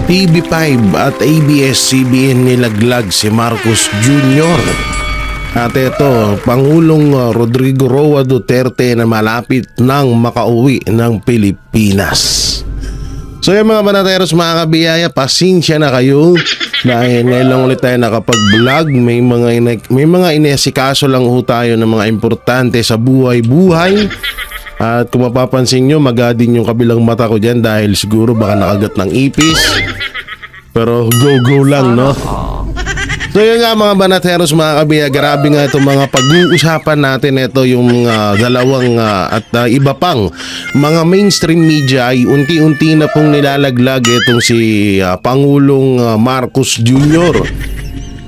TV5 at ABS-CBN nilaglag si Marcos Jr. At ito, Pangulong Rodrigo Roa Duterte na malapit nang makauwi ng Pilipinas. So yung mga banateros, mga kabiyaya, pasensya na kayo dahil ngayon lang ulit tayo nakapag-vlog. May mga inesikaso lang ho tayo ng mga importante sa buhay-buhay. At kung mapapansin nyo, magadin yung kabilang mata ko dyan dahil siguro baka nakagat ng ipis. Pero go lang, no? So yun nga mga banateros, mga kabiya, grabe nga itong mga pag-uusapan natin. Ito yung dalawang at iba pang mga mainstream media ay unti-unti na pong nilalaglag itong si Pangulong Marcos Jr.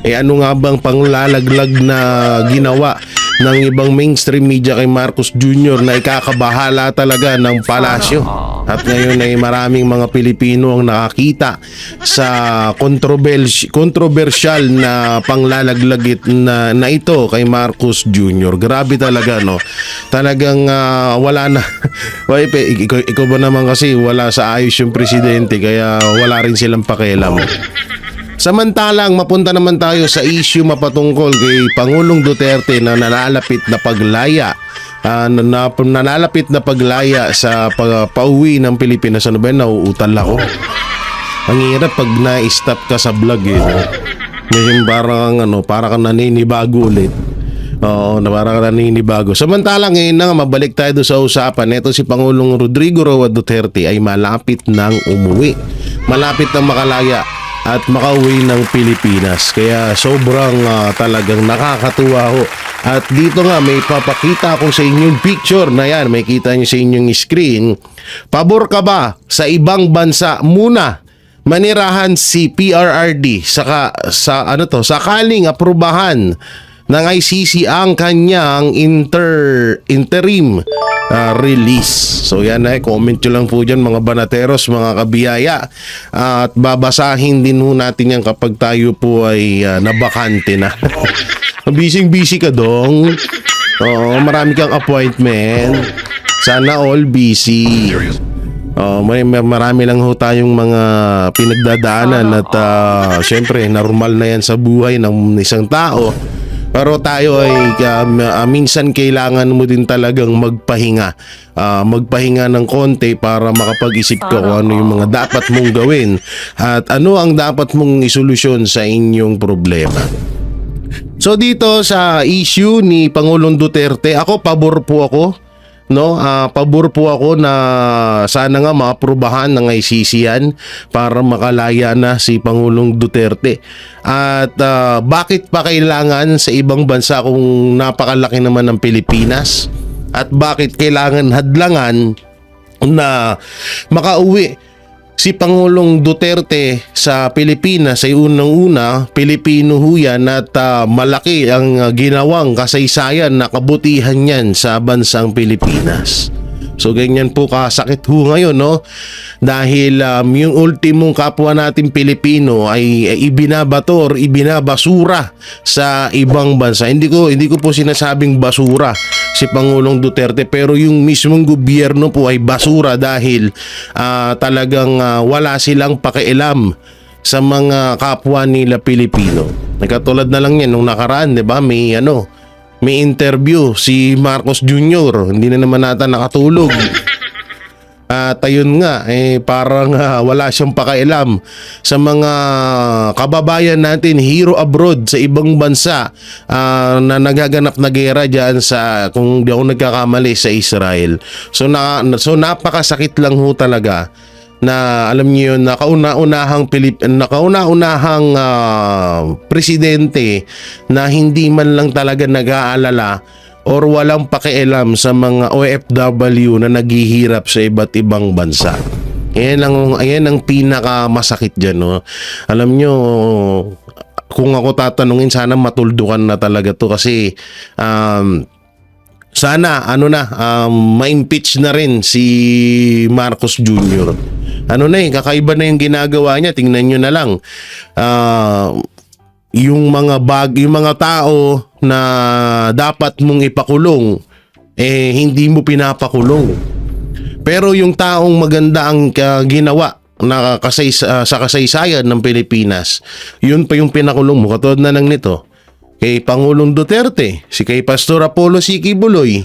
Ano nga bang panglalaglag na ginawa ng ibang mainstream media kay Marcos Jr. na ikakabahala talaga ng palasyo? At ngayon ay maraming mga Pilipino ang nakakita sa controversial na panglalaglag na ito kay Marcos Jr. Grabe talaga, no? Talagang wala na. Ikaw ba naman kasi wala sa ayos yung presidente kaya wala rin silang pakialam. Samantalang mapunta naman tayo sa issue mapatungkol kay Pangulong Duterte na nalalapit na paglaya sa pauwi ng Pilipinas. Ano ba yun? Nauutal ako. Ang hirap pag na-stop ka sa vlog eh. Ngayon parang kang naninibago ulit. Oo, parang kang naninibago. Samantalang ngayon na nga, mabalik tayo doon sa usapan. Ito si Pangulong Rodrigo Roa Duterte ay malapit nang umuwi. Malapit nang makalaya at makauwi ng Pilipinas. Kaya sobrang talagang nakakatuwa ho. At dito nga may papakita ako sa inyong picture na yan. May kita nyo sa inyong screen. Pabor ka ba sa ibang bansa muna manirahan si PRRD sakaling aprubahan ng ICC ang kanyang interim release. So yan comment nyo lang po dyan mga banateros, mga kabiyaya. At babasahin din ho natin yan kapag tayo po ay nabakante na. Busy ka dong. Oo, marami kang appointment. Sana all busy. Marami lang ho tayong mga pinagdadaanan at syempre normal na yan sa buhay ng isang tao. Pero tayo ay minsan kailangan mo din talagang magpahinga. Magpahinga ng konti para makapag-isip ka kung ano yung mga dapat mong gawin at ano ang dapat mong isolusyon sa inyong problema. So dito sa issue ni Pangulong Duterte, pabor po ako. Pabor po ako na sana nga maaprubahan ng ICC yan para makalaya na si Pangulong Duterte. At bakit pa kailangan sa ibang bansa kung napakalaki naman ng Pilipinas? At bakit kailangan hadlangan na makauwi si Pangulong Duterte sa Pilipinas? Ay unang-una, Pilipino ho yan at malaki ang ginawang kasaysayan na kabutihan niyan sa bansang Pilipinas. So ganyan po kasakit ho ngayon, no? Dahil yung ultimong kapwa natin Pilipino ay ibinabato or ibinabasura sa ibang bansa. Hindi ko po sinasabing basura si Pangulong Duterte, pero yung mismong gobyerno po ay basura dahil talagang wala silang pakialam sa mga kapwa nila Pilipino. Katulad na lang yan nung nakaraan, 'di ba? May interview si Marcos Jr. Hindi na naman nata nakatulog. At ayun nga, parang wala siyang pakialam sa mga kababayan natin hero abroad sa ibang bansa na nagaganap na gera dyan sa, kung di ako nagkakamali, sa Israel. So napakasakit lang ho talaga na alam niyo yun, nakauna-unahang presidente na hindi man lang talaga nag-aalala or walang pakialam sa mga OFW na naghihirap sa iba't ibang bansa. Ayan ang pinakamasakit dyan, no? Alam nyo, kung ako tatanungin, sana matuldukan na talaga to kasi sana ma-impeach na rin si Marcos Jr. Kakaiba na yung ginagawa niya. Tingnan nyo na lang. Yung mga tao na dapat mong ipakulong, hindi mo pinapakulong. Pero yung taong maganda ang ginawa sa kasaysayan ng Pilipinas. Yun pa yung pinakulong mo. Katulad na lang nito. Kay Pangulong Duterte, si kay Pastor Apollo Siki Buloy.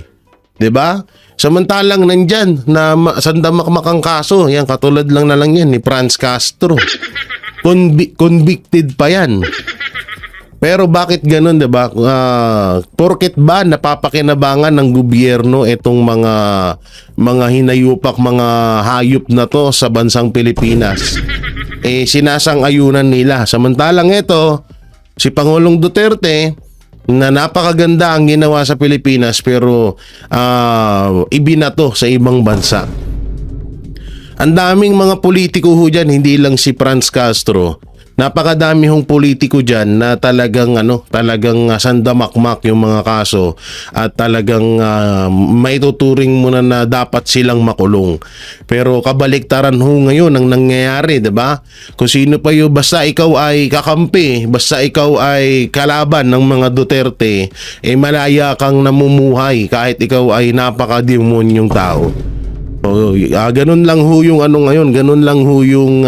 'Di ba? Samantalang nandyan na sandamakmakang kaso. Yan, katulad lang yan ni Franz Castro. Convicted pa yan. Pero bakit ganun, 'di ba? Porket ba napapakinabangan ng gobyerno itong mga hinayupak, mga hayop na to sa bansang Pilipinas? Sinasang-ayunan nila. Samantalang ito, si Pangulong Duterte, na napakaganda ang ginawa sa Pilipinas pero ibinato sa ibang bansa. Ang daming mga politiko ho dyan, hindi lang si Franz Castro. Napakadami hong politiko dyan na talagang sandamakmak yung mga kaso at talagang maituturing mo na dapat silang makulong. Pero kabaliktaran ho ngayon ang nangyayari, 'di ba? Kung sino pa yung basta ikaw ay kakampi, basta ikaw ay kalaban ng mga Duterte, malaya kang namumuhay kahit ikaw ay napakademonyong tao. Ganun lang ho yung ngayon, ganun lang ho yung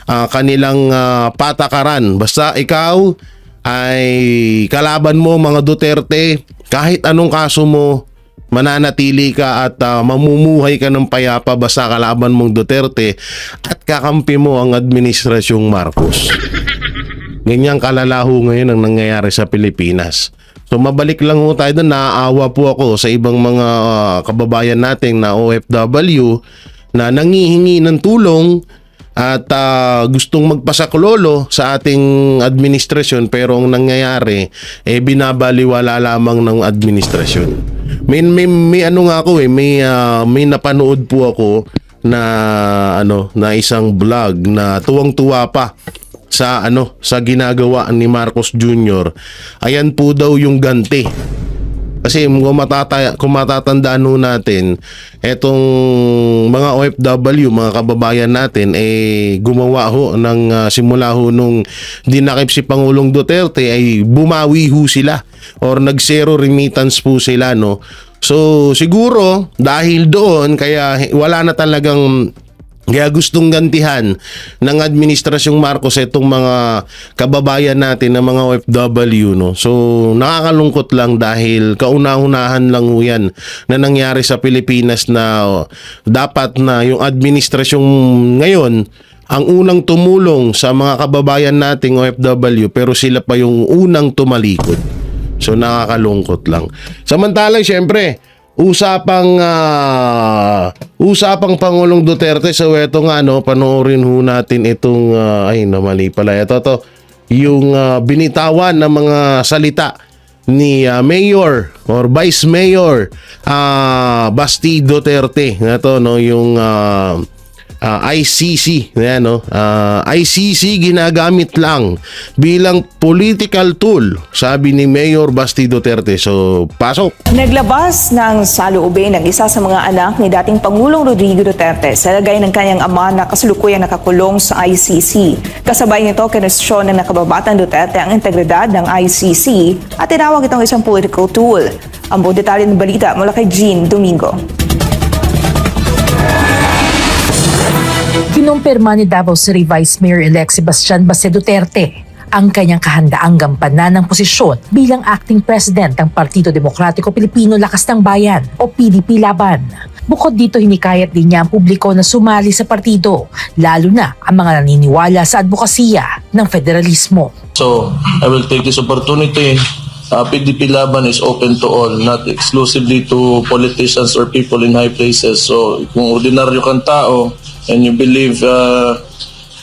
kanilang patakaran. Basta ikaw ay kalaban mo mga Duterte, kahit anong kaso mo, mananatili ka at mamumuhay ka ng payapa basta kalaban mong Duterte at kakampi mo ang administrasyong Marcos. Ganyang kalalaho ngayon ang nangyayari sa Pilipinas. So mabalik lang ho tayo doon, naaawa po ako sa ibang mga kababayan nating na OFW na nangihingi ng tulong at gustong magpasaklolo sa ating administrasyon, pero ang nangyayari binabaliwala lamang ng administrasyon. May ano nga ako may napanood po ako na isang vlog na tuwang-tuwa pa sa ginagawa ni Marcos Jr. Ayan po daw yung ganti. Kasi kung matatandaan ho natin, etong mga OFW, mga kababayan natin, gumawa ho ng simula ho nung dinakip si Pangulong Duterte, ay bumawi ho sila or nag-zero remittance po sila, no? So siguro dahil doon kaya wala na talagang, kaya gustong gantihan ng administrasyong Marcos itong mga kababayan natin na mga OFW, no. So nakakalungkot lang dahil kauna-unahan lang ho yan na nangyari sa Pilipinas na dapat na yung administrasyong ngayon ang unang tumulong sa mga kababayan nating OFW, pero sila pa yung unang tumalikod. So nakakalungkot lang. Samantalang syempre, usapang Pangulong Duterte, so eto nga, no, panoorin ho natin itong mali pala ito yung binitawan ng mga salita ni Mayor or Vice Mayor Basti Duterte. Ito, no, yung ICC, yan, no? ICC ginagamit lang bilang political tool, sabi ni Mayor Basti Duterte. So, pasok. Naglabas ng saloobin ng isa sa mga anak ni dating Pangulong Rodrigo Duterte sa lagay ng kanyang ama na kasalukuyang nakakulong sa ICC. Kasabay nito, kinwestiyon ng nakababatang Duterte ang integridad ng ICC at tinawag itong isang political tool. Ang buong detalye ng balita mula kay Jean Domingo. Kinumpirma ni Davao City Vice Mayor-elect Sebastian Baste Duterte ang kanyang kahandaang gampanan ng posisyon bilang acting president ng Partido Demokratiko Pilipino Lakas ng Bayan o PDP Laban. Bukod dito, hinikayat din niya ang publiko na sumali sa partido, lalo na ang mga naniniwala sa advokasya ng federalismo. So, I will take this opportunity. PDP Laban is open to all, not exclusively to politicians or people in high places. So, kung ordinaryo kang tao and you believe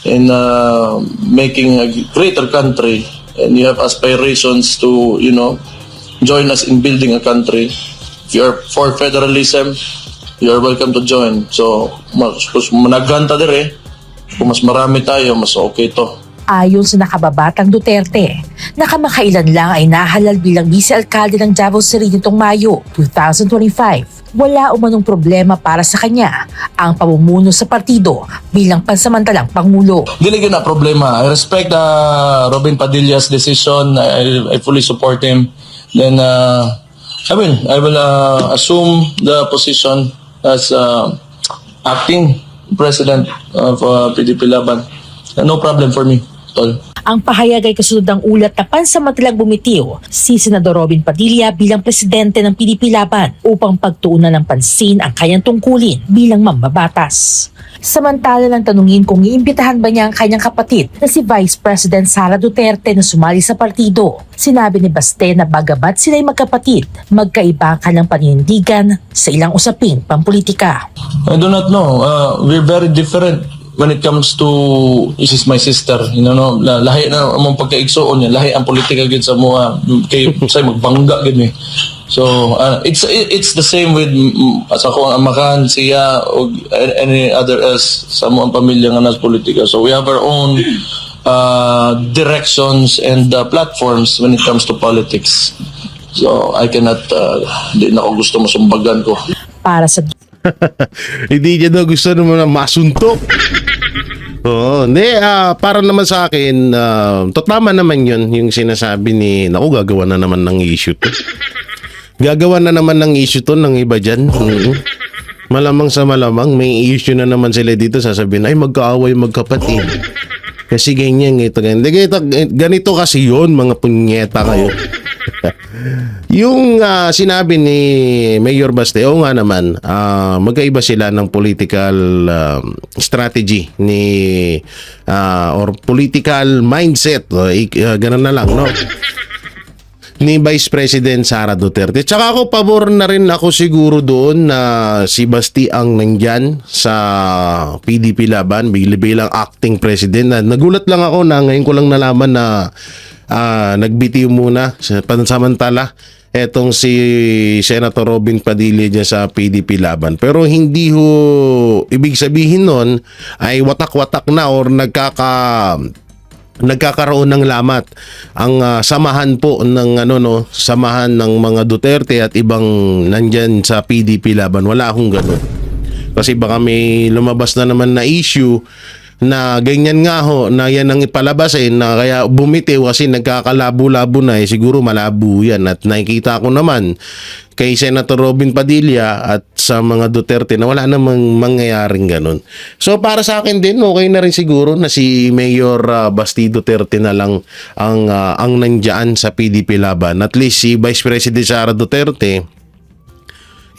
in making a greater country and you have aspirations to, join us in building a country, if you are for federalism, you are welcome to join. So, managanta dire, kung mas marami tayo, mas okay to. Ayon sa nakababatang Duterte, nakamakailan lang ay nahalal bilang vice-alkalde ng Davao City nitong Mayo 2025. Wala umanong problema para sa kanya ang pamumuno sa partido bilang pansamantalang pangulo. Dili na problema. I respect Robin Padilla's decision. I fully support him. Then I will assume the position as acting president of PDP Laban. No problem for me, tol. Ang pahayag ay kasunod ng ulat na pansamantalang bumitiw si Senador Robin Padilla bilang presidente ng PDP Laban upang pagtuunan ng pansin ang kanyang tungkulin bilang mambabatas. Samantala nang tanungin kung iimbitahan ba niya ang kanyang kapatid na si Vice President Sara Duterte na sumali sa partido, sinabi ni Baste na bagamat sila'y magkapatid, magkaiba ang kanilang paninindigan sa ilang usaping pampolitika. I do not know. We're very different when it comes to this is my sister, no, lahi na among pagkaigsoon niya, lahi ang politika gid sa mga kay say magbangga gid mi. So it's the same with sa ako ang amakan siya o any other else sa mga pamilya nga nas politika. So we have our own directions and platforms when it comes to politics. So I cannot di na ako gusto masumbagan ko. Para sa Hindi niya daw gusto naman na masuntok. Oo, hindi, para naman sa akin, tama naman yun, yung sinasabi ni, naku, gagawa na naman ng issue to. Gagawa na naman ng issue to ng iba dyan. Malamang sa malamang, may issue na naman sila dito, sasabihin, ay magkaaway magkapatid. Kasi ganyan, ganito kasi yun, mga punyeta kayo. Yung sinabi ni Mayor Baste, oo nga naman, magkaiba sila ng political strategy ni or political mindset, ganun na lang, no? Ni Vice President Sara Duterte. Tsaka ako, pabor na rin ako siguro doon na si Basti ang nandyan sa PDP Laban bilang acting president. Nagulat lang ako na ngayon ko lang nalaman na nagbitiw muna pansamantala etong si Senator Robin Padilla dyan sa PDP Laban. Pero hindi ho ibig sabihin nun ay watak-watak na or nagkakaroon ng lamat ang samahan po ng samahan ng mga Duterte at ibang nandyan sa PDP Laban. Wala akong ganun. Kasi baka may lumabas na naman na issue na ganyan nga ho, na yan ang ipalabasin na kaya bumitiw kasi nagkakalabo-labo na siguro malabo yan. At nakikita ko naman kay Senator Robin Padilla at sa mga Duterte na wala namang mangyayaring ganun. So para sa akin din, okay na rin siguro na si Mayor Basti Duterte na lang ang nandyan sa PDP Laban. At least si Vice President Sara Duterte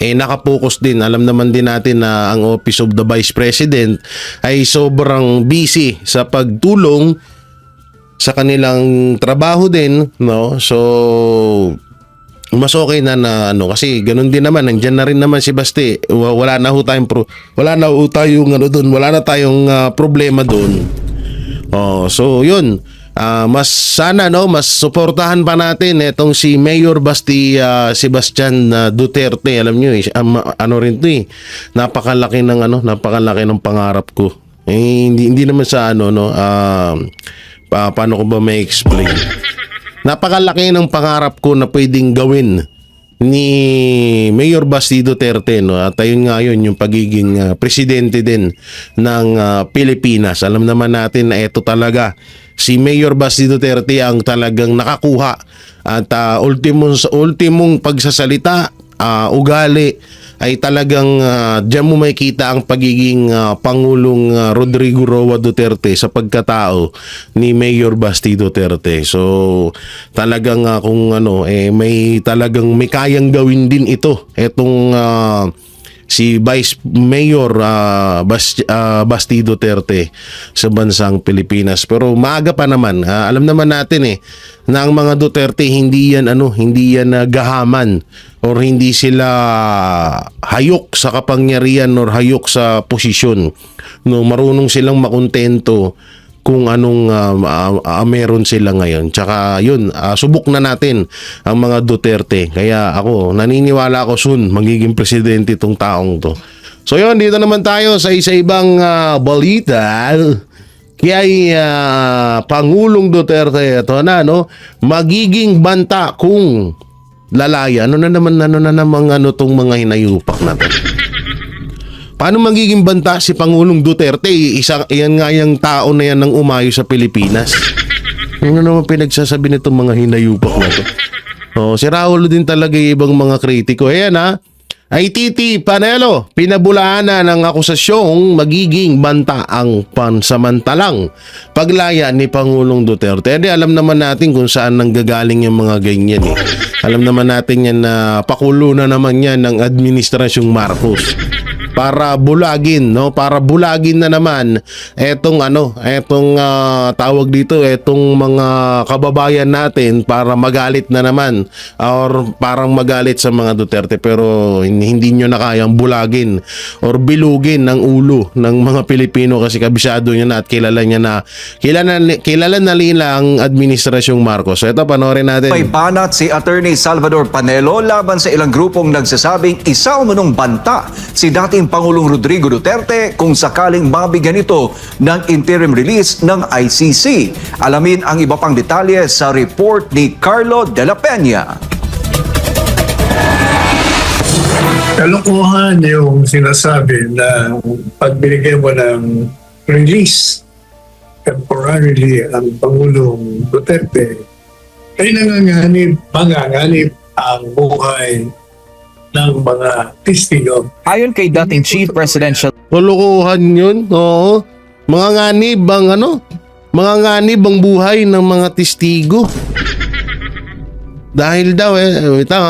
nakapokus din. Alam naman din natin na ang Office of the Vice President ay sobrang busy sa pagtulong sa kanilang trabaho din, no? So mas okay na kasi ganun din naman, nandiyan na rin naman si Basti. Wala na tayong problema doon. So yun. Mas sana mas suportahan pa natin etong si Mayor Basti Sebastian Duterte. Alam niyo rin 'to napakalaki ng pangarap ko. Hindi naman sa paano ko ba may explain? Napakalaki ng pangarap ko na pwedeng gawin ni Mayor Basti Duterte, no? At ayun nga yun, yung pagiging presidente din ng Pilipinas. Alam naman natin na ito talaga si Mayor Basti Duterte ang talagang nakakuha at ultimong pagsasalita, ugali ay talagang diyan mo makikita ang pagiging Pangulong Rodrigo Roa Duterte sa pagkatao ni Mayor Basti Duterte. So talagang kung may kayang gawin din ito etong si Vice Mayor Basti Duterte sa bansang Pilipinas. Pero maaga pa naman, alam naman natin na ang mga Duterte hindi yan gahaman or hindi sila hayok sa kapangyarihan or hayok sa posisyon. No, marunong silang makontento kung anong meron sila ngayon. Tsaka yun, subok na natin ang mga Duterte. Kaya ako, naniniwala ako soon magiging presidente itong taong to. So yun, dito naman tayo sa isa-ibang balita. Kaya Pangulong Duterte, ito na, magiging banta kung lalaya. Ano na naman tong mga hinayupak na to? Paano magiging banta si Pangulong Duterte? Yan nga yung tao na yan ang umayo sa Pilipinas. Ano naman pinagsasabi nitong mga hinayupak na to? Si Raul din talaga yung ibang mga kritiko. Ayan ITT Panelo, pinabulaan na ng akusasyong magiging banta ang pansamantalang paglaya ni Pangulong Duterte. Alam naman natin kung saan nanggagaling yung mga ganyan eh. Alam naman natin yan na pakulo na naman yan ng Administrasyong Marcos. Para bulagin, no? Para bulagin na naman etong tawag dito, etong mga kababayan natin para magalit na naman or parang magalit sa mga Duterte, pero hindi nyo na kayang bulagin or bilugin ng ulo ng mga Pilipino kasi kabisado nyo na at kilala na nila ang Administrasyong Marcos. So ito, panoorin natin. May banat si Attorney Salvador Panelo laban sa ilang grupong nagsasabing isa umunong banta si dating Pangulong Rodrigo Duterte kung sakaling mabigyan ito ng interim release ng ICC. Alamin ang iba pang detalye sa report ni Carlo de la Peña. Kalokohan yung sinasabi na pag binigyan mo ng release temporarily ang Pangulong Duterte ay manganganib ang buhay ng mga testigo. Ayon kay dating Chief Presidential Kalokohan yun, oo. Mga nganib ang buhay ng mga testigo. Dahil daw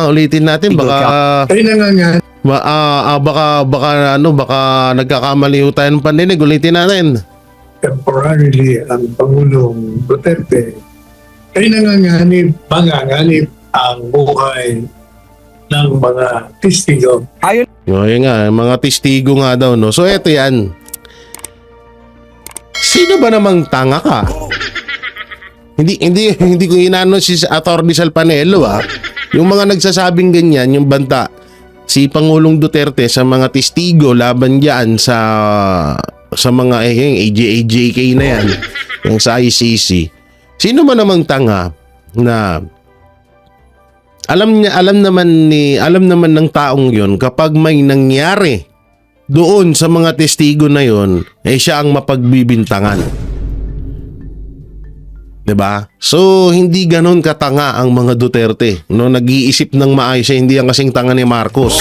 ulitin natin baka Ay nanganganib baka nagkakamali ho tayo ng pandinig. Ulitin natin. temporarily ang Pangulong Duterte ay manganganib ang buhay ng mga testigo. Ayon Yun nga, mga testigo nga daw, no? So eto yan. Sino ba namang tanga ka? Hindi ko inano si Atty. Panelo Yung mga nagsasabing ganyan, yung banta si Pangulong Duterte sa mga testigo laban diyan sa mga AJK na yan, yung sa ICC. Sino ba namang tanga na alam naman ng taong yon kapag may nangyari doon sa mga testigo na yon, siya ang mapagbibintangan. 'Di ba? So hindi ganon katanga ang mga Duterte, no? Nag-iisip ng maayos, hindi ang kasing tanga ni Marcos.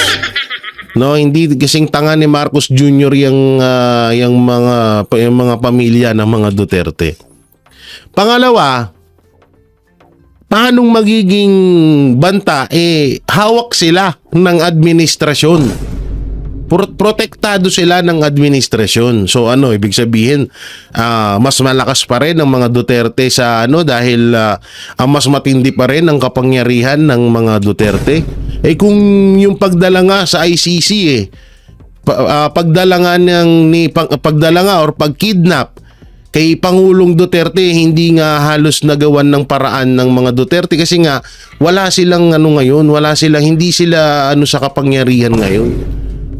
No, hindi kasing tanga ni Marcos Jr. yung mga pamilya ng mga Duterte. Pangalawa, paanong magiging banta? Hawak sila ng administrasyon. Protektado sila ng administrasyon. So ibig sabihin, mas malakas pa rin ang mga Duterte dahil ang mas matindi pa rin ang kapangyarihan ng mga Duterte. Kung yung pagdala nga sa ICC pagdala nga or pagkidnap kay Pangulong Duterte, hindi nga halos nagawan ng paraan ng mga Duterte kasi nga wala silang hindi sila sa kapangyarihan ngayon.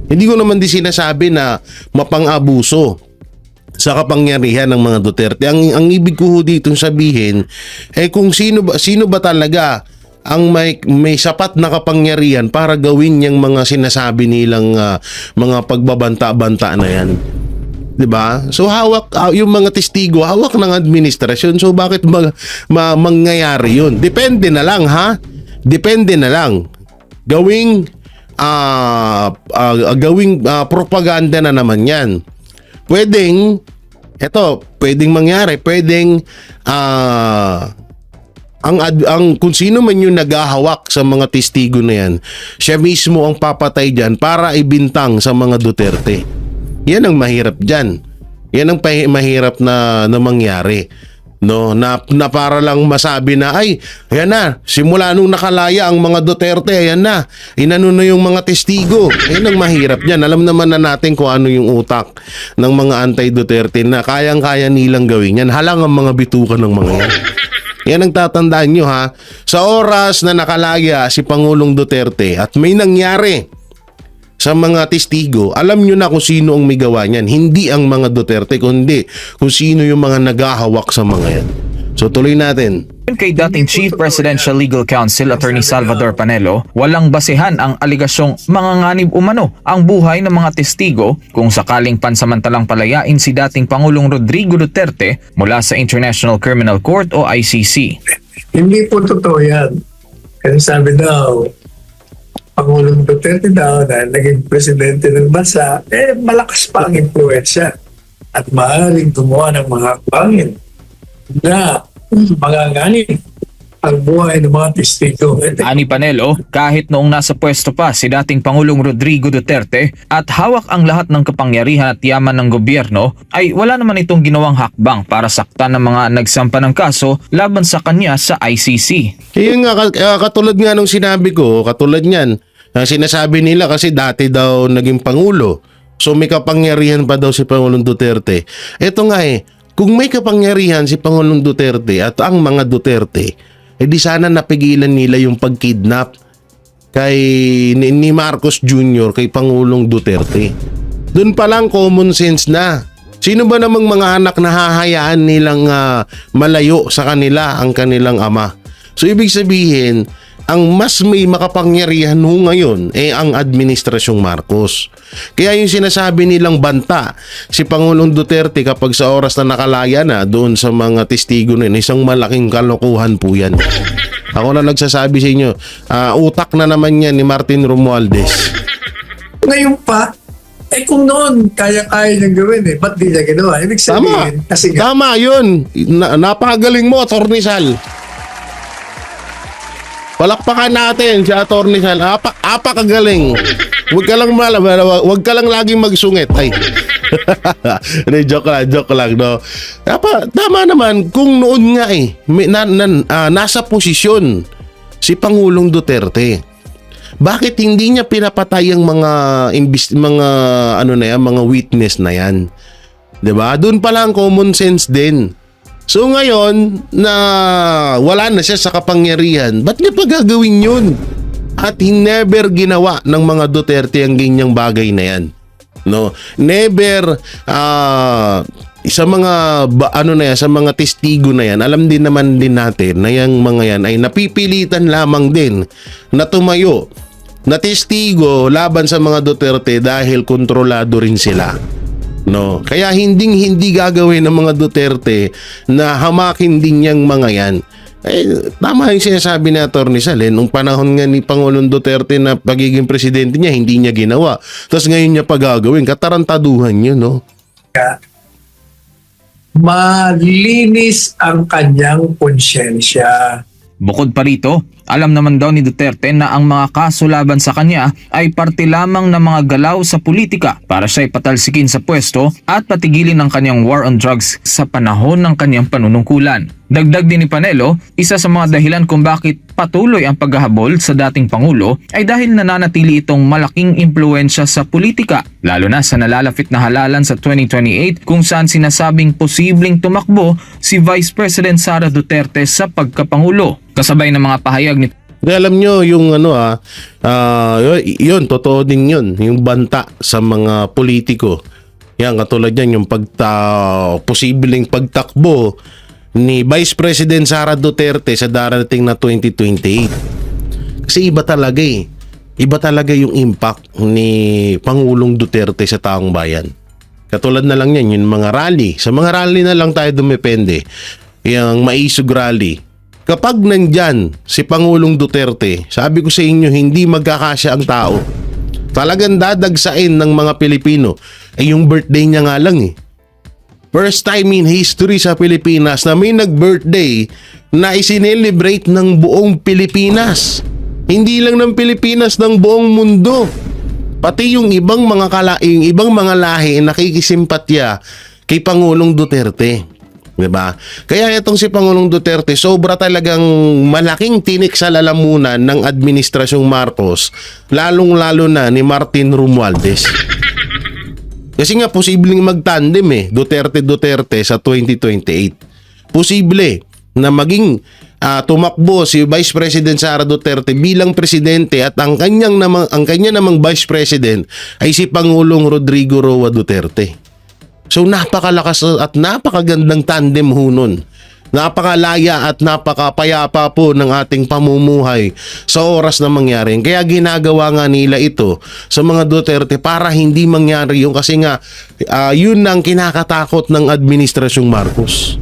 Hindi ko naman sinasabi na mapang-abuso sa kapangyarihan ng mga Duterte. Ang ibig ko dito sabihin kung sino ba talaga ang may sapat na kapangyarihan para gawin yung mga sinasabi nilang mga pagbabanta-banta na yan. 'Di ba? So hawak yung mga testigo, hawak ng administrasyon. So bakit mangyayari 'yun? Depende na lang, ha? Depende na lang. Gawing propaganda na naman 'yan. Pwedeng mangyari, kung sino man yung naghahawak sa mga testigo na yan, siya mismo ang papatay dyan para ibintang sa mga Duterte. Yan ang mahirap dyan. Yan ang mahirap na mangyari. No, na para lang masabi na ayan na, simula nung nakalaya ang mga Duterte, ayan na, inano na yung mga testigo. Yan ang mahirap dyan. Alam naman na natin kung ano yung utak ng mga anti-Duterte na kayang-kaya nilang gawin yan. Halang ang mga bitukan ng mga yan. Yan ang tatandaan nyo, ha. Sa oras na nakalaya si Pangulong Duterte at may nangyari sa mga testigo, alam nyo na kung sino ang may gawa niyan. Hindi ang mga Duterte, kundi kung sino yung mga naghahawak sa mga yan. So tuloy natin. kay dating Chief Presidential Legal Counsel Attorney Salvador Panelo, walang basehan ang aligasyong manganganib umano ang buhay ng mga testigo kung sakaling pansamantalang palayain si dating Pangulong Rodrigo Duterte mula sa International Criminal Court o ICC. Hindi po totoo yan. Kasi sabi daw, Pangulong Duterte daw dahil naging presidente ng bansa, malakas pa ang impluensya at maaaring gumawa ng mga pangin na manganganib ang buhay ng mga testigo. Ani Panelo, kahit noong nasa pwesto pa si dating Pangulong Rodrigo Duterte at hawak ang lahat ng kapangyarihan at yaman ng gobyerno, ay wala naman itong ginawang hakbang para saktan ng mga nagsampa ng kaso laban sa kanya sa ICC. Yun nga, katulad nga nung sinabi ko, katulad niyan, sinasabi nila kasi dati daw naging Pangulo. So may kapangyarihan pa daw si Pangulong Duterte. Ito nga kung may kapangyarihan si Pangulong Duterte at ang mga Duterte, di sana napigilan nila yung pagkidnap kay ni Marcos Jr. kay Pangulong Duterte. Doon pa lang common sense na. Sino ba namang mga anak na hahayaan nilang malayo sa kanila ang kanilang ama? So ibig sabihin, ang mas may makapangyarihan ngayon ang administrasyong Marcos. Kaya yung sinasabi nilang banta si Pangulong Duterte kapag sa oras na nakalaya na doon sa mga testigo na isang malaking kalokohan po yan. Ako na nagsasabi sa inyo, utak na naman yan ni Martin Romualdez. Ngayon pa, kung noon kaya-kaya niyang gawin ba't di niya ginawa? Ibig sabihin, kasi Tama yun. Napakagaling mo, Atty. Sal. Palakpakan natin si Atty. Sal. Apakagaling. Huwag ka lang laging magsungit. Ay. joke lang, no. Tama naman kung noon nga nasa posisyon si Pangulong Duterte. Bakit hindi niya pinapatay ang mga witness na yan? 'Di ba? Doon pa lang common sense din. So ngayon na wala na siya sa kapangyarihan, ba't niya pa gagawin yun? At never ginawa ng mga Duterte ang ganyang bagay na yan. No, never sa mga sa mga testigo na yan, alam din naman din natin na yung mga yan ay napipilitan lamang din na tumayo na testigo laban sa mga Duterte dahil kontrolado rin sila. No, kaya hindi gagawin ng mga Duterte na hamakin din yang mga yan. Tama yung sinasabi ni Atty. Sal. Nung panahon nga ni Pangulong Duterte na pagiging presidente niya, hindi niya ginawa. Tapos ngayon niya pa gagawin. Katarantaduhan yun, no? Malinis ang kanyang konsyensya. Bukod pa rito, alam naman daw ni Duterte na ang mga kaso laban sa kanya ay parte lamang ng mga galaw sa politika para siya ipatalsikin sa pwesto at patigilin ang kanyang war on drugs sa panahon ng kanyang panunungkulan. Dagdag din ni Panelo, isa sa mga dahilan kung bakit patuloy ang paghahabol sa dating Pangulo ay dahil nananatili itong malaking impluensya sa politika, lalo na sa nalalapit na halalan sa 2028 kung saan sinasabing posibleng tumakbo si Vice President Sara Duterte sa pagkapangulo. Kasabay ng mga pahayag ni Alam nyo yung yun, totoo din yun, yung banta sa mga politiko. Yan, katulad yan, yung posibleng pagtakbo ni Vice President Sara Duterte sa darating na 2028. Kasi iba talaga Iba talaga yung impact ni Pangulong Duterte sa taong bayan. Katulad na lang yan, yung mga rally. Sa mga rally na lang tayo dumepende. Yung maisog rally. Kapag nandyan si Pangulong Duterte, sabi ko sa inyo, hindi magkakasya ang tao. Talagang dadagsain ng mga Pilipino. Yung birthday niya nga lang First time in history sa Pilipinas na may nag-birthday na isinelebrate ng buong Pilipinas. Hindi lang ng Pilipinas, ng buong mundo. Pati yung ibang mga lahi nakikisimpatya kay Pangulong Duterte. Diba? Kaya itong si Pangulong Duterte, sobra talagang malaking tinik sa lalamunan ng Administrasyong Marcos, lalong-lalo na ni Martin Romualdez. Kasi nga posibleng magtandem Duterte sa 2028. Posible na maging tumakbo si Vice President Sara Duterte bilang presidente at ang kanya namang Vice President ay si Pangulong Rodrigo Roa Duterte. So napakalakas at napakagandang tandem nun. Napakalaya at napakapayapa po ng ating pamumuhay sa oras na mangyari. Kaya ginagawa nga nila ito sa mga Duterte para hindi mangyari yung kasi nga yun ang kinakatakot ng Administrasyong Marcos.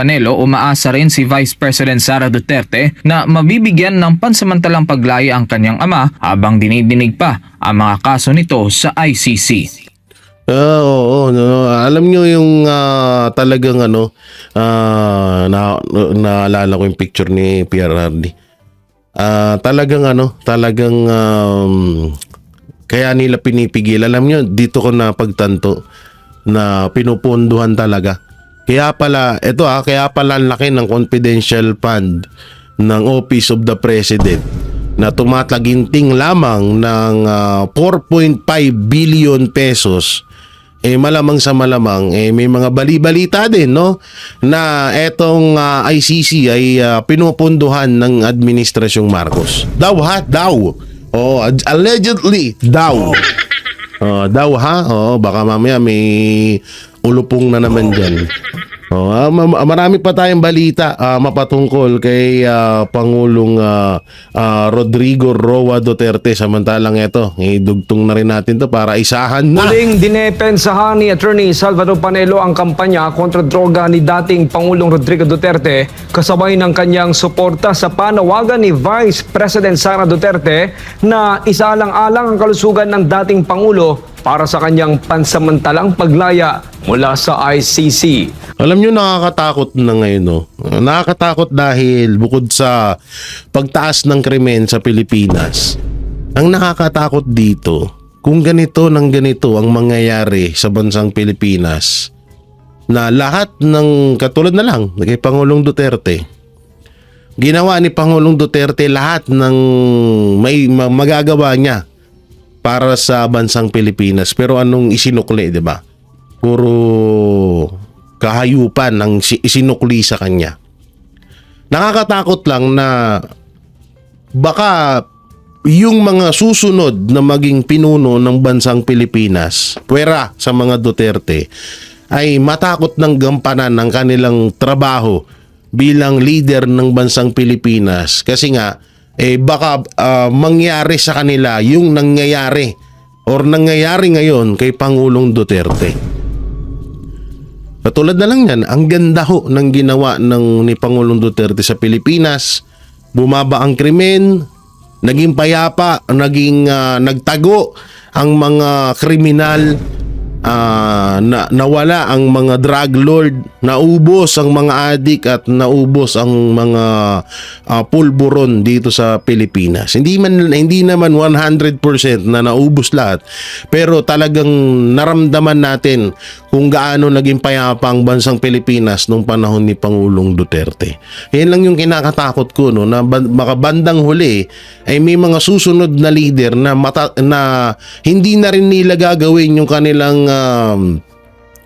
Panelo, umaasa rin si Vice President Sara Duterte na mabibigyan ng pansamantalang paglaya ang kanyang ama habang dinidinig pa ang mga kaso nito sa ICC. Oo, no. Alam nyo yung talagang naalala ko yung picture ni Pierre Hardy. Talagang kaya nila pinipigil. Alam nyo, dito ko napagtanto na pinupunduhan talaga. Kaya pala ang laki ng confidential fund ng Office of the President na tumataginting lamang ng 4.5 billion pesos. Malamang sa malamang may mga bali-balita din, no, na etong ICC ay pinupunduhan ng administrasyong Marcos. Daw. Allegedly daw. Daw ha. Baka mamaya may ulupong na naman diyan. Marami pa tayong balita mapatungkol kay Pangulong Rodrigo Roa Duterte. Samantalang ito, idugtong na rin natin to para isahan na. Muling dinepensahan ni Attorney Salvador Panelo ang kampanya kontra droga ni dating Pangulong Rodrigo Duterte kasabay ng kanyang suporta sa panawagan ni Vice President Sara Duterte na isaalang-alang ang kalusugan ng dating Pangulo para sa kanyang pansamantalang paglaya mula sa ICC. Alam nyo, nakakatakot na ngayon, no? Nakakatakot dahil bukod sa pagtaas ng krimen sa Pilipinas, ang nakakatakot dito, kung ganito ang mangyayari sa bansang Pilipinas, na lahat ng katulad na lang kay Pangulong Duterte, ginawa ni Pangulong Duterte lahat ng may magagawa niya para sa bansang Pilipinas. Pero anong isinukli, di ba? Puro kahayupan ang isinukli sa kanya. Nakakatakot lang na baka yung mga susunod na maging pinuno ng bansang Pilipinas, puwera sa mga Duterte, ay matakot ng gampanan ng kanilang trabaho bilang leader ng bansang Pilipinas. Kasi nga, baka mangyari sa kanila yung nangyayari ngayon kay Pangulong Duterte. Katulad na lang yan, ang ganda ho ng ginawa ni Pangulong Duterte sa Pilipinas. Bumaba ang krimen, naging payapa, nagtago ang mga kriminal, nawala ang mga drug lord, naubos ang mga adik at naubos ang mga pulburon dito sa Pilipinas. Hindi naman 100% na naubos lahat, pero talagang naramdaman natin kung gaano naging payapa ang bansang Pilipinas nung panahon ni Pangulong Duterte. Yan lang yung kinakatakot ko, no, na makabandang huli ay may mga susunod na leader na hindi na rin nila gagawin yung kanilang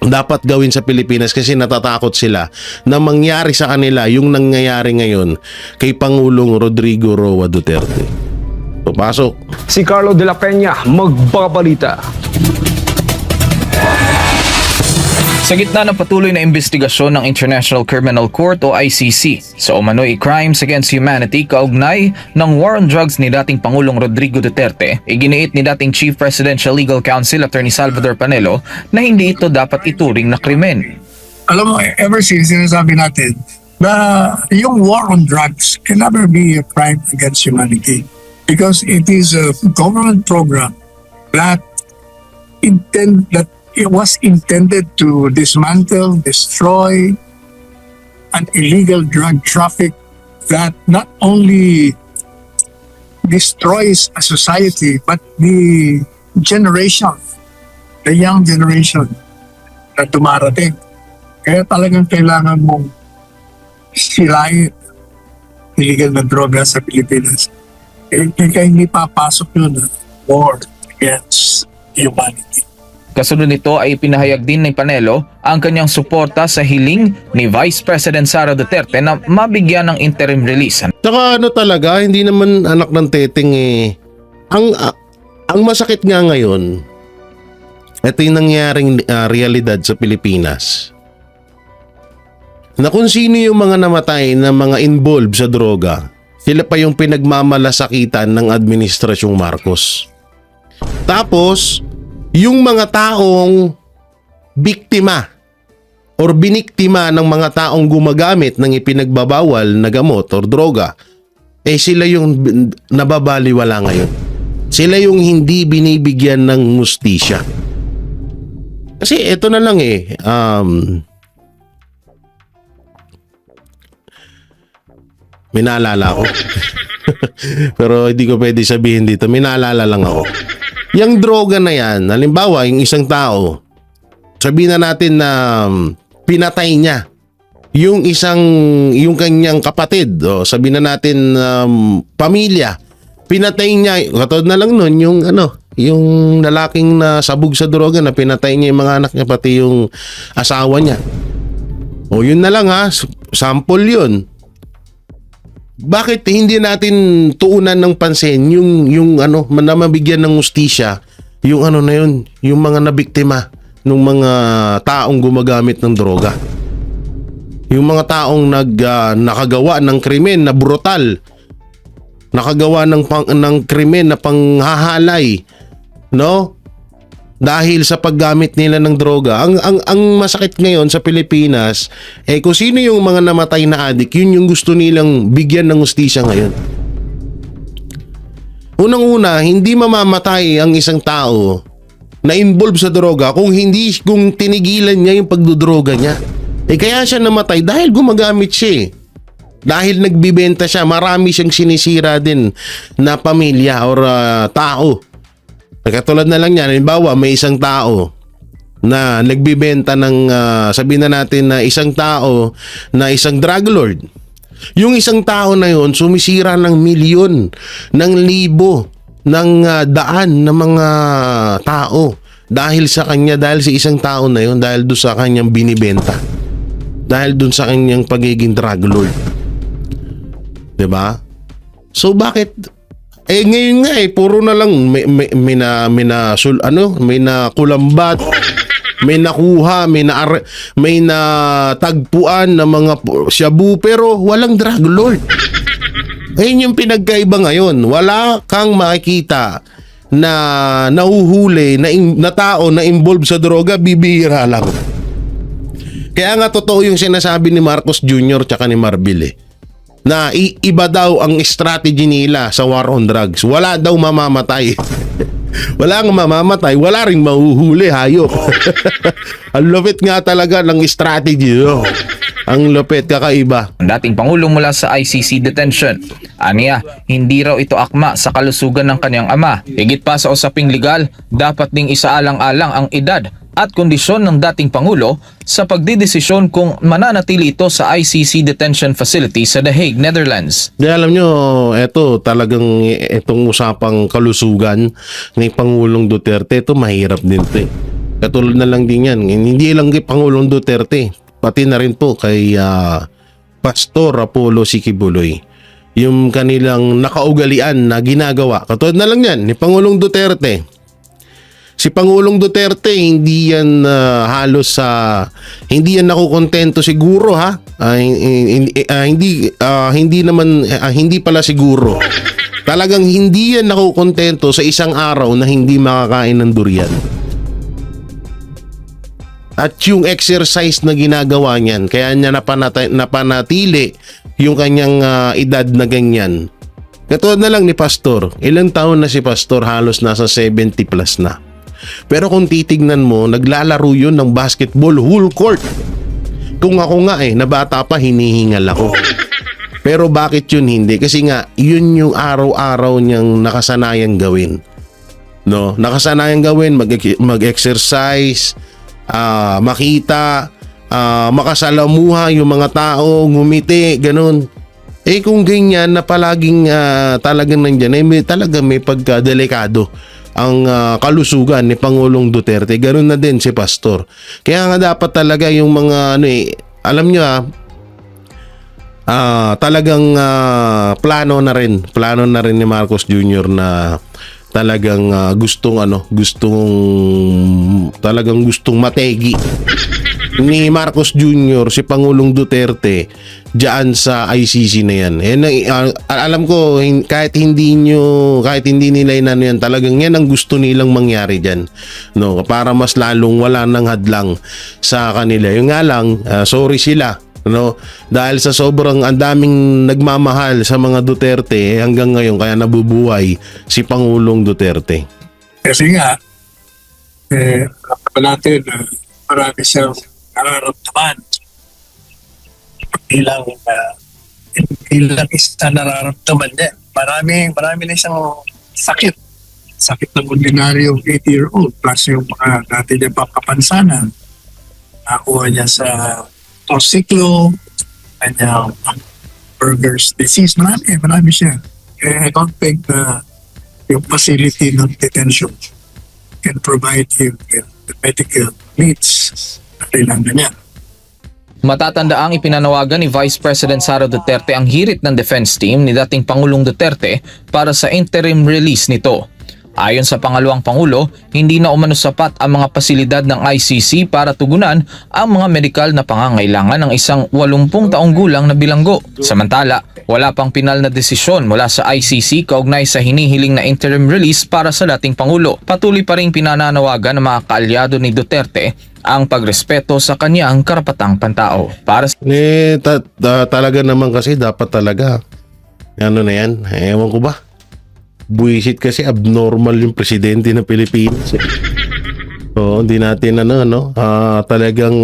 dapat gawin sa Pilipinas kasi natatakot sila na mangyari sa kanila yung nangyayari ngayon kay Pangulong Rodrigo Roa Duterte. Pasok. Si Carlo de la Peña magbabalita. Sa gitna ng patuloy na investigasyon ng International Criminal Court o ICC sa umano'y crimes against humanity kaugnay ng war on drugs ni dating Pangulong Rodrigo Duterte, iginiit ni dating Chief Presidential Legal Counsel Attorney Salvador Panelo na hindi ito dapat ituring na krimen. Alam mo, ever since sinasabi natin na yung war on drugs can never be a crime against humanity because it is a government program that it was intended to dismantle, destroy an illegal drug traffic that not only destroys a society but the young generation na dumarating. Kaya talagang kailangan mong silayin illegal na droga sa Pilipinas. Kaya hindi papasok yun na war against humanity. Kasunod nito ay pinahayag din ni Panelo ang kanyang suporta sa hiling ni Vice President Sara Duterte na mabigyan ng interim release. Saka talaga, hindi naman anak ng teteng Ang masakit nga ngayon, ito yung nangyaring realidad sa Pilipinas. Na kung sino yung mga namatay na mga involved sa droga, sila pa yung pinagmamalasakitan ng Administrasyong Marcos. Tapos, yung mga taong biktima or biniktima ng mga taong gumagamit ng ipinagbabawal na gamot or droga, sila yung nababaliwala ngayon. Sila yung hindi binibigyan ng hustisya. Kasi ito na lang may naalala ako. Pero hindi ko pwede sabihin dito, may naalala lang ako. Yung droga na yan, halimbawa yung isang tao, sabihin na natin na pinatay niya yung kanyang kapatid, o sabihin na natin pamilya, pinatay niya, katulad na lang nun yung lalaking na sabog sa droga na pinatay niya yung mga anak niya pati yung asawa niya. O yun na lang sample yun. Bakit hindi natin tuunan ng pansin yung na mabigyan ng hustisya yung na yun, yung mga nabiktima ng mga taong gumagamit ng droga. Yung mga taong nakagawa ng krimen na brutal, nakagawa ng krimen na panghahalay, no? Dahil sa paggamit nila ng droga. Ang masakit ngayon sa Pilipinas, kung sino yung mga namatay na adik, yun yung gusto nilang bigyan ng hustisya ngayon. Unang-una, hindi mamamatay ang isang tao na involved sa droga kung tinigilan niya yung pagdodroga niya. Kaya siya namatay dahil gumagamit siya. Dahil nagbibenta siya, marami siyang sinisira din na pamilya or tao. Katulad na lang yan, halimbawa may isang tao na nagbibenta ng sabihin na natin na isang tao na isang drug lord. Yung isang tao na yun sumisira ng milyon, ng libo, ng daan ng mga tao dahil sa kanya, dahil sa isang tao na yun, dahil doon sa kanyang binibenta, dahil doon sa kanyang pagiging drug lord. 'Di ba? So bakit ngayon nga puro na lang may nakulambat, may nakuha, may natagpuan na mga shabu pero walang drug lord. Ayun yung pinagkaiba ngayon. Wala kang makikita na nahuhuli na tao na involved sa droga, bibihira lang. Kaya nga totoo yung sinasabi ni Marcos Jr. tsaka ni Marbil na iba daw ang strategy nila sa war on drugs. Wala daw mamamatay. Wala nga mamamatay, wala ring mahuhuli, hayop. Ang lupit nga talaga ng strategy. Ang lupit, kakaiba. Ang dating Pangulo mula sa ICC detention. Aniya, hindi raw ito akma sa kalusugan ng kanyang ama. Higit pa sa usaping legal, dapat ding isaalang-alang ang edad at kondisyon ng dating Pangulo sa pagdidesisyon kung mananatili ito sa ICC detention facility sa The Hague, Netherlands. Di alam nyo, itong usapang kalusugan ni Pangulong Duterte, ito mahirap din ito Katulad na lang din yan. Hindi lang kay Pangulong Duterte, pati na rin po kay Pastor Apollo Sikibuloy. Yung kanilang nakaugalian na ginagawa. Katulad na lang yan ni Pangulong Duterte. Si Pangulong Duterte hindi yan halos hindi yan nakukontento siguro hindi pala siguro. Talagang hindi yan nakukontento sa isang araw na hindi makakain ng durian. At yung exercise na ginagawa niyan, kaya niya napanatili yung kanyang edad na ganyan. Katulad na lang ni Pastor. Ilang taon na si Pastor? Halos nasa 70 plus na. Pero kung titignan mo, naglalaro yun ng basketball whole court. Kung ako nga na bata pa, hinihingal ako. Pero bakit yun hindi? Kasi nga, yun yung araw-araw niyang nakasanayang gawin. No? Nakasanayang gawin, mag-exercise, makita, makasalamuha yung mga tao, ngumiti, ganun. Kung ganyan na palaging talagang nandyan, talagang may pagkadelikado ang kalusugan ni Pangulong Duterte. Ganun na din si Pastor. Kaya nga dapat talaga yung mga alam nyo talagang plano na rin ni Marcos Jr. na talagang gustong mategi ni Marcos Jr. si Pangulong Duterte diyan sa ICC na yan. Alam ko kahit hindi nila inano yan, talagang yan ang gusto nilang mangyari diyan, no, para mas lalong wala nang hadlang sa kanila. Yung nga lang, sorry sila, no, dahil sa sobrang ang daming nagmamahal sa mga Duterte hanggang ngayon kaya nabubuhay si Pangulong Duterte. Kasi nga, natin na marami siyang nararamdaman. Ilang isa nararamdaman niya. Marami na siyang sakit. Sakit ng ordinaryong 80-year-old plus yung mga dati niya papapansanan. Nakuha niya sa torsiklo, kanyang Berger's disease. Marami siya. Kaya I don't think na yung facility ng detention can provide him with the medical needs na kailangan niya. Matatandaang ipinanawagan ni Vice President Sara Duterte ang hirit ng defense team ni dating Pangulong Duterte para sa interim release nito. Ayon sa pangalawang Pangulo, hindi na umano sapat ang mga pasilidad ng ICC para tugunan ang mga medikal na pangangailangan ng isang 80 taong gulang na bilanggo. Samantala, wala pang pinal na desisyon mula sa ICC kaugnay sa hinihiling na interim release para sa dating Pangulo. Patuloy pa rin pinananawagan ng mga kaalyado ni Duterte ang pagrespeto sa kanyang karapatang pantao. Para sa Talaga naman kasi dapat talaga ano na yan, ewan ko ba, buwisit kasi abnormal yung presidente ng Pilipinas. Oo, hindi natin talagang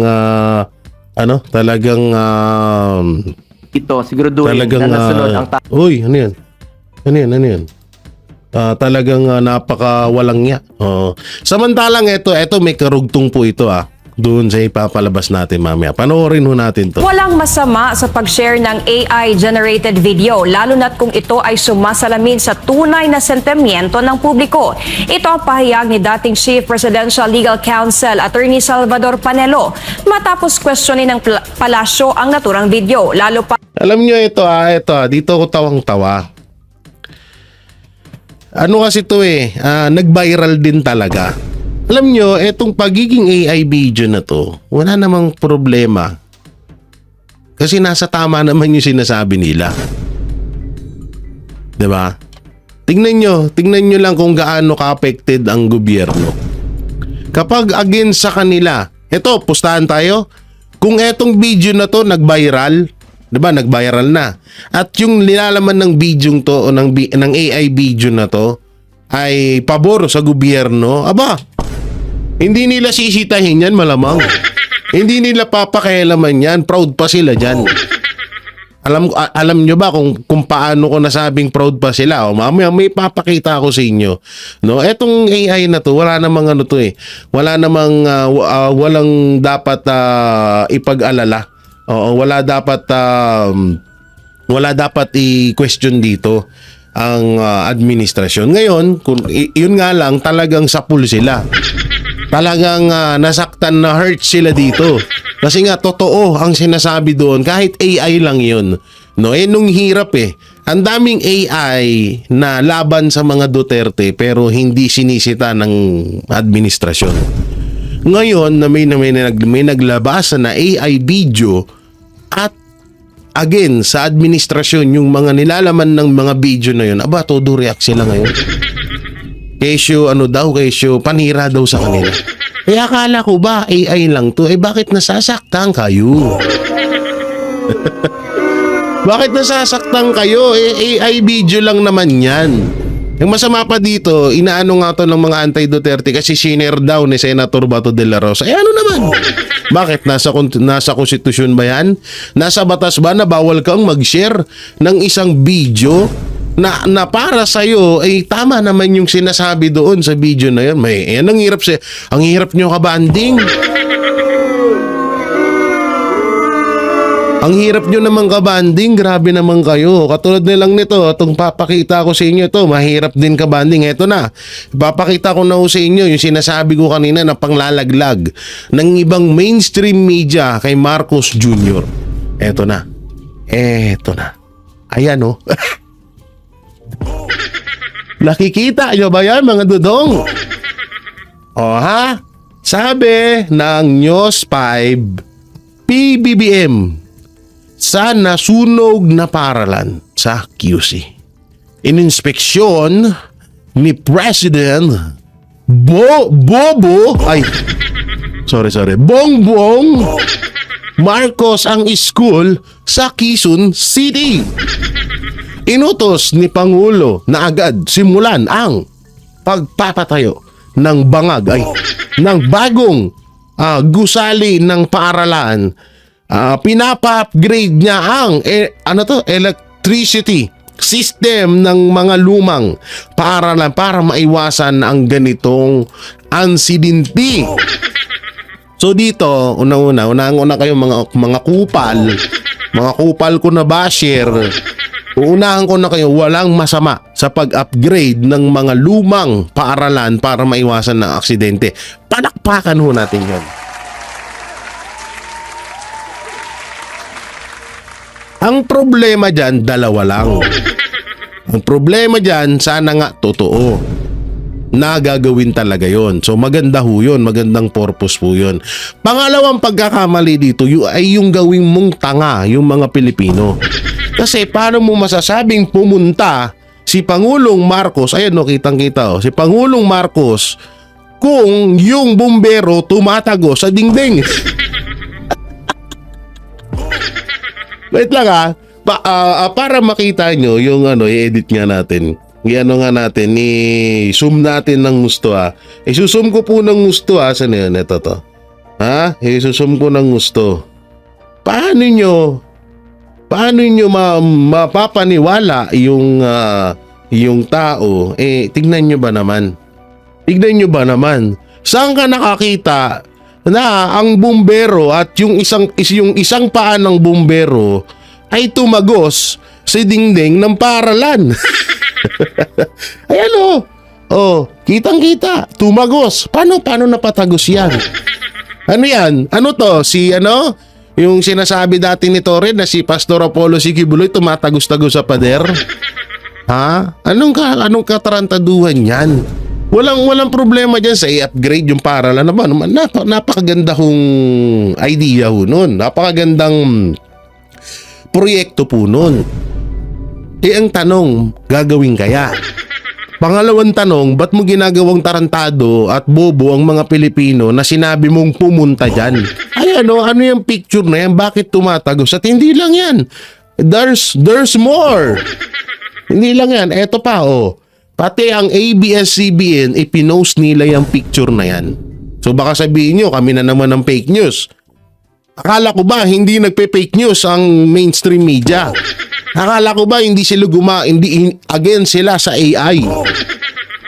ito siguraduhin talagang na nasunod ang uy, ano yan? Talagang napaka walang niya. Samantalang ito may karugtong po ito doon sa ipapalabas natin mamaya. Panoorin ho natin to. Walang masama sa pag-share ng AI-generated video, lalo na't kung ito ay sumasalamin sa tunay na sentimiento ng publiko. Ito ang pahayag ni dating Chief Presidential Legal Counsel Attorney Salvador Panelo matapos questionin ng palasyo ang naturang video. Lalo pa Alam nyo ito, dito ko tawang-tawa. Ano kasi ito nag-viral din talaga. Alam nyo, etong pagiging AI video na to, wala namang problema. Kasi nasa tama naman yung sinasabi nila. 'Di ba? Tingnan nyo lang kung gaano ka-affected ang gobyerno. Kapag against sa kanila, eto, pustahan tayo. Kung etong video na to nag-viral, 'di ba? Nag-viral na. At yung nilalaman ng video to o ng AI video na to ay pabor sa gobyerno, hindi nila sisitahin yan malamang. Hindi nila papakialaman yan. Proud pa sila dyan. Alam nyo ba kung paano ko nasabing proud pa sila? Mamaya may papakita ako sa inyo. No, etong AI na to, wala namang Wala namang walang dapat ipag-alala. Wala dapat i-question dito ang administrasyon. Ngayon, yun nga lang, talagang sapul sila. Talagang nasaktan na hurt sila dito. Kasi nga, totoo ang sinasabi doon, kahit AI lang yun. No, nung hirap Ang daming AI na laban sa mga Duterte pero hindi sinisita ng administrasyon. Ngayon, na may naglabas na AI video at again, sa administrasyon, yung mga nilalaman ng mga video na yun, todo react sila ngayon. Kesyo panira daw sa kanila. Kaya akala ko ba AI lang to? Bakit nasasaktan kayo? Bakit nasasaktan kayo? AI video lang naman yan. Yung masama pa dito, inaano nga to ng mga anti-Duterte kasi sinare daw ni Senator Bato de la Rosa. Ano naman? Bakit? Nasa konstitusyon ba yan? Nasa batas ba na bawal kang mag-share ng isang video na para sa'yo ay tama naman yung sinasabi doon sa video na yun? Ang hirap nyo kabanding. Ang hirap nyo naman kabanding, grabe naman kayo. Katulad nilang nito, itong papakita ko sa inyo ito, mahirap din kabanding. Ito na, papakita ko na sa inyo yung sinasabi ko kanina na panglalaglag ng ibang mainstream media kay Marcos Jr. Ito na. Nakikita nyo ba yan, mga dudong? O ha? Sabi ng News 5, PBBM sa nasunog na paaralan sa QC. Ininspeksyon ni President Bongbong Marcos ang school sa Quezon City. Inutos ni Pangulo na agad simulan ang pagpapatayo ng ng bagong gusali ng paaralan. Pinapa-upgrade niya ang electricity system ng mga lumang paaralan para maiwasan ang ganitong insidente. So dito, unang-una kayo mga kupal ko na basher. Uunahan ko na kayo, walang masama sa pag-upgrade ng mga lumang paaralan para maiwasan ng aksidente. Palakpakan ho natin yun. Ang problema dyan, dalawa lang. Ang problema dyan, sana nga totoo na gagawin talaga yon. So maganda ho yun, magandang purpose po yun. Pangalawang pagkakamali dito ay yung gawing mong tanga yung mga Pilipino. Kasi paano mo masasabing pumunta si Pangulong Marcos, ayan no, kitang-kita si Pangulong Marcos, kung yung bumbero tumatago sa dingding. Wait lang para makita nyo yung i-edit nga natin. I-zoom natin ng gusto I-zoom ko po ng gusto Saan yun? Ito to. I-zoom ko ng gusto. Paano nyo mapapaniwala yung tao? Tignan nyo ba naman? Saan ka nakakita na ang bumbero at yung isang paa ng bumbero ay tumagos sa dingding ng paaralan? Ayan kitang-kita, tumagos. Paano napatagos yan? Ano yan? Ano to? Yung sinasabi dati ni Torre na si Pastor Apollo Sikibuloy tumatagos-tagos sa pader? Anong katarantaduhan yan? Walang problema dyan sa i-upgrade yung paaralan. Napakaganda hong idea ho nun. Napakagandang proyekto po nun. Ang tanong, gagawin kaya? Pangalawang tanong, ba't mo ginagawang tarantado at bobo ang mga Pilipino na sinabi mong pumunta dyan? Ano yung picture na yan? Bakit tumatagos? At hindi lang yan. There's more. Hindi lang yan. Eto pa Pati ang ABS-CBN, ipinost nila yung picture na yan. So baka sabihin nyo, kami na naman ng fake news. Akala ko ba hindi nagpe-fake news ang mainstream media? Akala ko ba hindi sila against sila sa AI?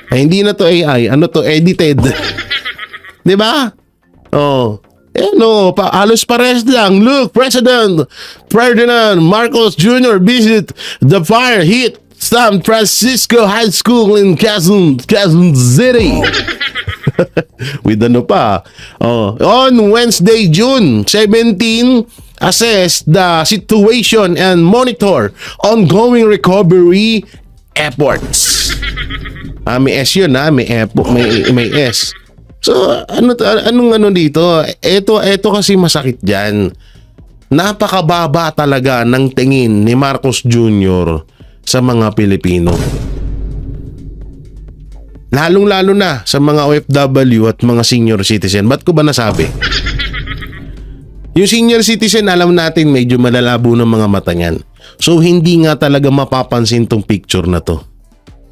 Hindi na to AI, edited. 'Di ba? Halos pares lang. Look, President Ferdinand Marcos Jr. visit the fire-hit San Francisco High School in Quezon City. With on Wednesday, June 17, assess the situation and monitor ongoing recovery efforts. May S yun may S. So anong dito? Ito kasi masakit diyan. Napakababa talaga ng tingin ni Marcos Jr. sa mga Pilipino. Lalong-lalo na sa mga OFW at mga senior citizen. Ba't ko ba nasabi? Yung senior citizen, alam natin medyo malalabo ng mga mata niyan. So hindi nga talaga mapapansin tong picture na to.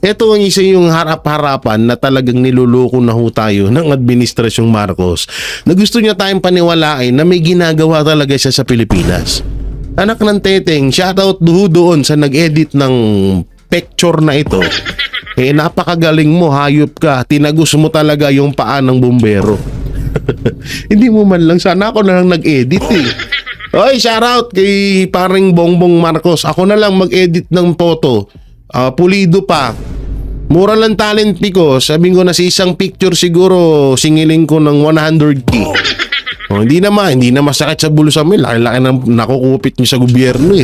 Ito ang isa yung harap-harapan na talagang niluloko na ho tayo ng Administrasyong Marcos na gusto niya tayong paniwalain na may ginagawa talaga siya sa Pilipinas. Anak ng teteng, shoutout doon sa nag-edit ng picture na ito. Napakagaling mo, hayop ka. Tinagos mo talaga yung paa ng bumbero. Hindi mo man lang, sana ako na lang nag-edit Oy, shoutout kay paring Bongbong Marcos. Ako na lang mag-edit ng photo. Pulido pa. Mura lang talent fee ko. Sabihin ko na sa isang picture siguro singiling ko ng 100K. Hindi na masakit sa bulsa mo. Laki-laki na nakukupit niyo sa gobyerno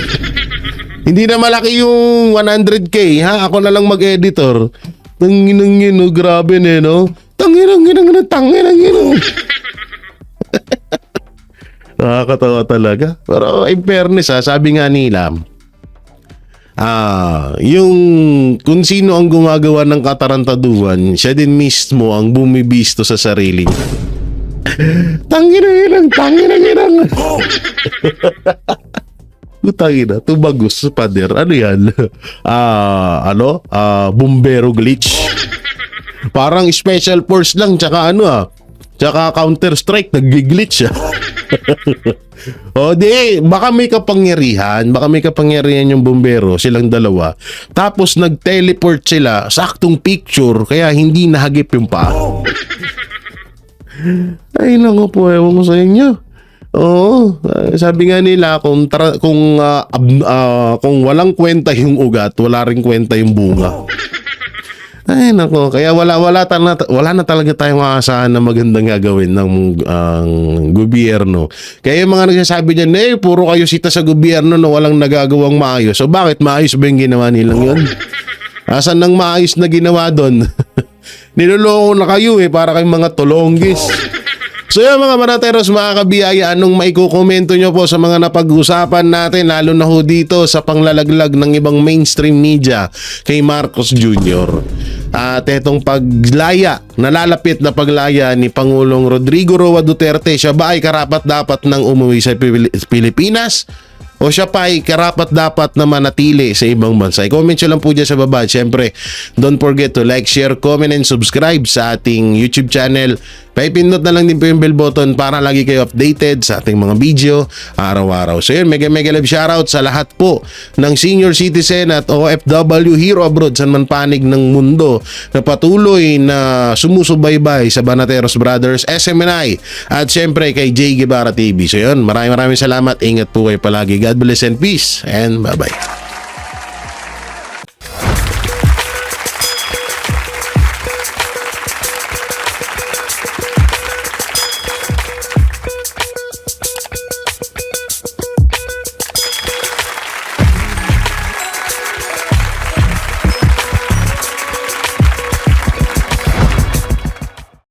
Hindi na malaki yung 100K Ako na lang mag-editor. Tanginang yun, no? Grabe na, no? Tanginang. Nakakatawa talaga. Pero in fairness, sabi nga nila, yung kung sino ang gumagawa ng katarantaduhan, siya din mismo ang bumibisto sa sarili niya. Tanginang. Tangina, tumagus, pader. Ano yan? Bumbero glitch. Parang special force lang, tsaka tsaka Counter-Strike, nag-glitch O di, baka may kapangyarihan yung bumbero, silang dalawa. Tapos nag-teleport sila, saktong picture, kaya hindi nahagip yung paa. Ay nako po, ewan ko sa inyo. Oo, sabi nga nila kung walang kwenta yung ugat, wala ring kwenta yung bunga. Ay nako, kaya wala na talaga tayong aasahan na magandang gagawin ng gobyerno. Kaya yung mga nagsasabi niyan, puro kayo sita sa gobyerno na walang nagagawang maayos. So bakit maayos ba yung ginawa nilang yun? Asan nang maayos na ginawa doon? Niloloko na kayo para kayong mga tulonggis. So yung mga banateros, mga kabiyaya, anong maikukomento nyo po sa mga napag-usapan natin, lalo na ho dito sa panglalaglag ng ibang mainstream media kay Marcos Jr. At etong paglaya, nalalapit na paglaya ni Pangulong Rodrigo Roa Duterte, siya ba ay karapat-dapat nang umuwi sa Pilipinas? O siya pa ay karapat-dapat na manatili sa ibang bansa? I-comment nyo lang po dyan sa baba. Siyempre, don't forget to like, share, comment, and subscribe sa ating YouTube channel. Paipindot na lang din po yung bell button para lagi kayo updated sa ating mga video araw-araw. So yun, mega love shoutout sa lahat po ng senior citizen at OFW hero abroad saan man panig ng mundo na patuloy na sumusubaybay sa Banateros Brothers, SMNI at siyempre kay Jay Guevara TV. So yun, maraming salamat. Ingat po kayo palagi. God bless and peace and bye-bye.